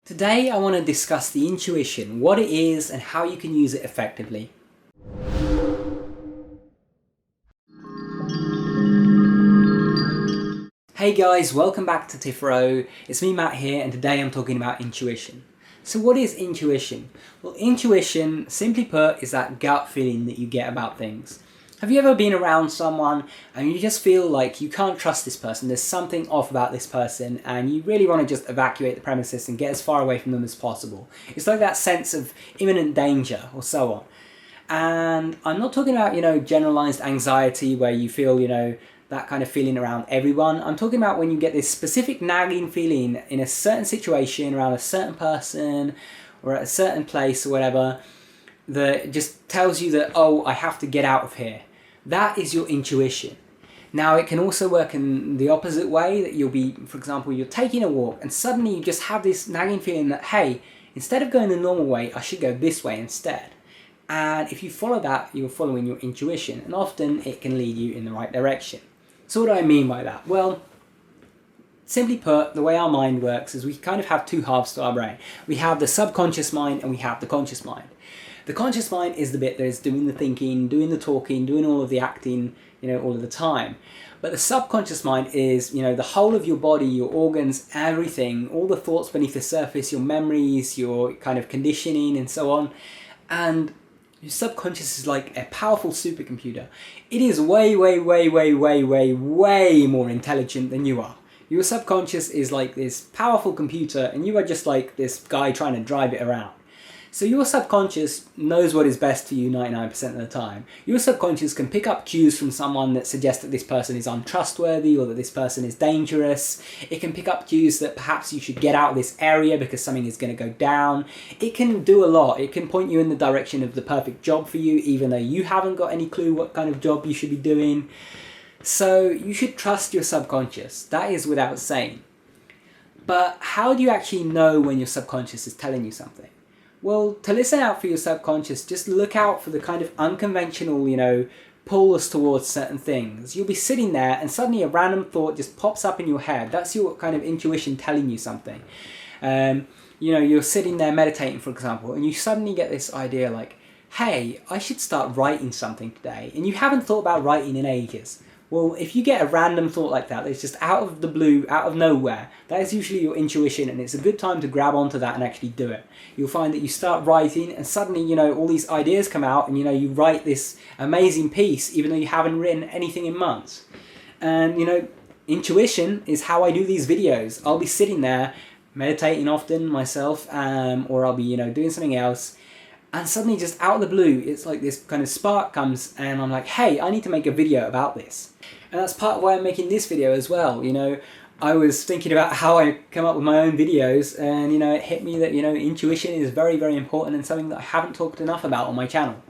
Today I want to discuss the intuition, what it is and how you can use it effectively. Hey guys, welcome back to Tipharot. It's me Matt here, and today I'm talking about intuition. So what is intuition? Well, intuition, simply put, is that gut feeling that you get about things. Have you ever been around someone and you just feel like you can't trust this person, there's something off about this person, and you really want to just evacuate the premises and get as far away from them as possible? It's like that sense of imminent danger or so on. And I'm not talking about, generalized anxiety where you feel, that kind of feeling around everyone. I'm talking about when you get this specific nagging feeling in a certain situation, around a certain person, or at a certain place or whatever, that just tells you that, oh, I have to get out of here. That is your intuition. Now, it can also work in the opposite way, that you'll be, for example, you're taking a walk and suddenly you just have this nagging feeling that, hey, instead of going the normal way, I should go this way instead. And if you follow that, you're following your intuition, and often it can lead you in the right direction. So what do I mean by that? Well, simply put, the way our mind works is we kind of have two halves to our brain. We have the subconscious mind and we have the conscious mind. The conscious mind is the bit that is doing the thinking, doing the talking, doing all of the acting, all of the time. But the subconscious mind is, the whole of your body, your organs, everything, all the thoughts beneath the surface, your memories, your kind of conditioning and so on. And your subconscious is like a powerful supercomputer. It is way, way, way, way, way, way, way more intelligent than you are. Your subconscious is like this powerful computer and you are just like this guy trying to drive it around. So your subconscious knows what is best for you 99% of the time. Your subconscious can pick up cues from someone that suggests that this person is untrustworthy or that this person is dangerous. It can pick up cues that perhaps you should get out of this area because something is going to go down. It can do a lot. It can point you in the direction of the perfect job for you, even though you haven't got any clue what kind of job you should be doing. So you should trust your subconscious. That is without saying. But how do you actually know when your subconscious is telling you something? Well, to listen out for your subconscious, just look out for the kind of unconventional, pulls towards certain things. You'll be sitting there and suddenly a random thought just pops up in your head. That's your kind of intuition telling you something. You're sitting there meditating, for example, and you suddenly get this idea like, hey, I should start writing something today. And you haven't thought about writing in ages. Well, if you get a random thought like that, it's just out of the blue, out of nowhere, that is usually your intuition, and it's a good time to grab onto that and actually do it. You'll find that you start writing and suddenly, all these ideas come out and, you write this amazing piece even though you haven't written anything in months. And, intuition is how I do these videos. I'll be sitting there meditating often myself, or I'll be, doing something else. And suddenly, just out of the blue, it's like this kind of spark comes and I'm like, hey, I need to make a video about this. And that's part of why I'm making this video as well. I was thinking about how I come up with my own videos, and, it hit me that, intuition is very, very important and something that I haven't talked enough about on my channel.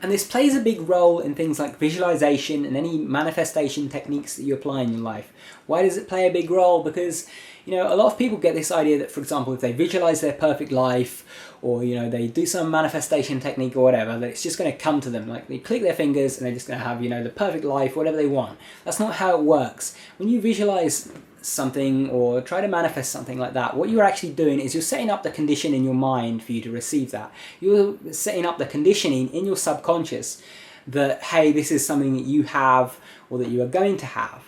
And this plays a big role in things like visualization and any manifestation techniques that you apply in your life. Why does it play a big role? Because, a lot of people get this idea that, for example, if they visualize their perfect life, or, they do some manifestation technique or whatever, that it's just going to come to them. Like, they click their fingers and they're just going to have, the perfect life, whatever they want. That's not how it works. When you visualize something or try to manifest something like that, what you're actually doing is you're setting up the condition in your mind for you to receive that. You're setting up the conditioning in your subconscious that, hey, this is something that you have or that you are going to have.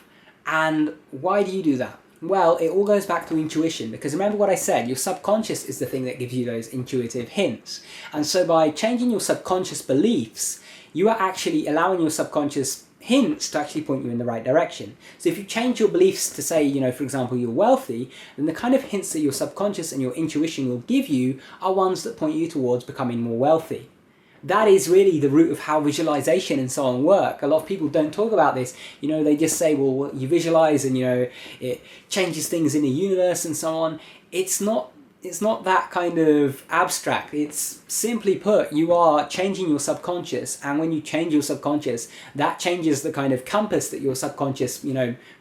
And why do you do that? Well, it all goes back to intuition, because remember what I said, your subconscious is the thing that gives you those intuitive hints. And so by changing your subconscious beliefs, you are actually allowing your subconscious hints to actually point you in the right direction. So if you change your beliefs to say, for example, you're wealthy, then the kind of hints that your subconscious and your intuition will give you are ones that point you towards becoming more wealthy. That is really the root of how visualization and so on work. A lot of people don't talk about this. They just say, well, you visualize and, it changes things in the universe and so on. It's not that kind of abstract. It's simply put, you are changing your subconscious. And when you change your subconscious, that changes the kind of compass that your subconscious,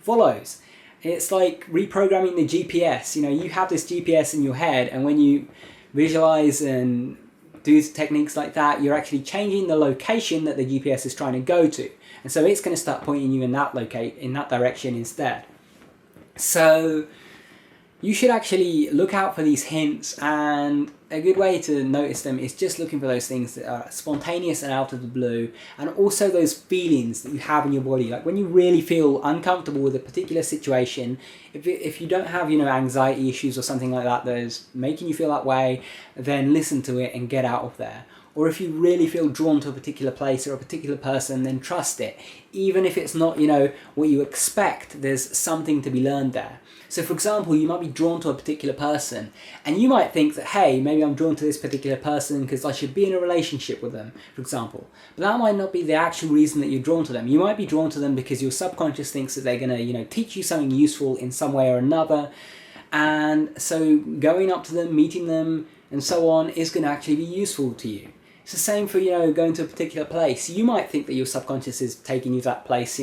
follows. It's like reprogramming the GPS. You have this GPS in your head, and when you visualize and do techniques like that, you're actually changing the location that the GPS is trying to go to. And so it's going to start pointing you in that direction instead. So You should actually look out for these hints, and a good way to notice them is just looking for those things that are spontaneous and out of the blue, and also those feelings that you have in your body. Like when you really feel uncomfortable with a particular situation, if you don't have, anxiety issues or something like that that is making you feel that way, then listen to it and get out of there. Or if you really feel drawn to a particular place or a particular person, then trust it. Even if it's not, what you expect, there's something to be learned there. So for example, you might be drawn to a particular person, and you might think that, hey, maybe I'm drawn to this particular person because I should be in a relationship with them, for example. But that might not be the actual reason that you're drawn to them. You might be drawn to them because your subconscious thinks that they're going to, teach you something useful in some way or another. And so going up to them, meeting them, and so on is going to actually be useful to you. It's the same for, going to a particular place. You might think that your subconscious is taking you to that place,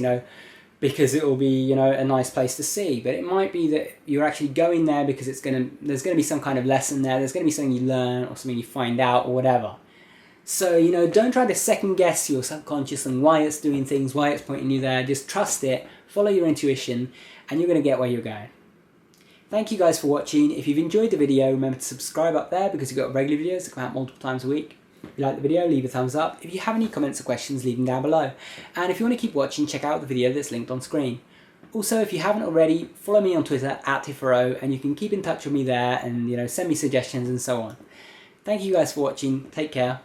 because it will be, a nice place to see. But it might be that you're actually going there because there's going to be some kind of lesson there. There's going to be something you learn or something you find out or whatever. So, don't try to second guess your subconscious and why it's doing things, why it's pointing you there. Just trust it, follow your intuition, and you're going to get where you're going. Thank you guys for watching. If you've enjoyed the video, remember to subscribe up there because you've got regular videos that come out multiple times a week. If you like the video, leave a thumbs up. If you have any comments or questions, leave them down below. And if you want to keep watching, check out the video that's linked on screen. Also, if you haven't already, follow me on Twitter @Tipharot, and you can keep in touch with me there and send me suggestions and so on. Thank you guys for watching. Take care.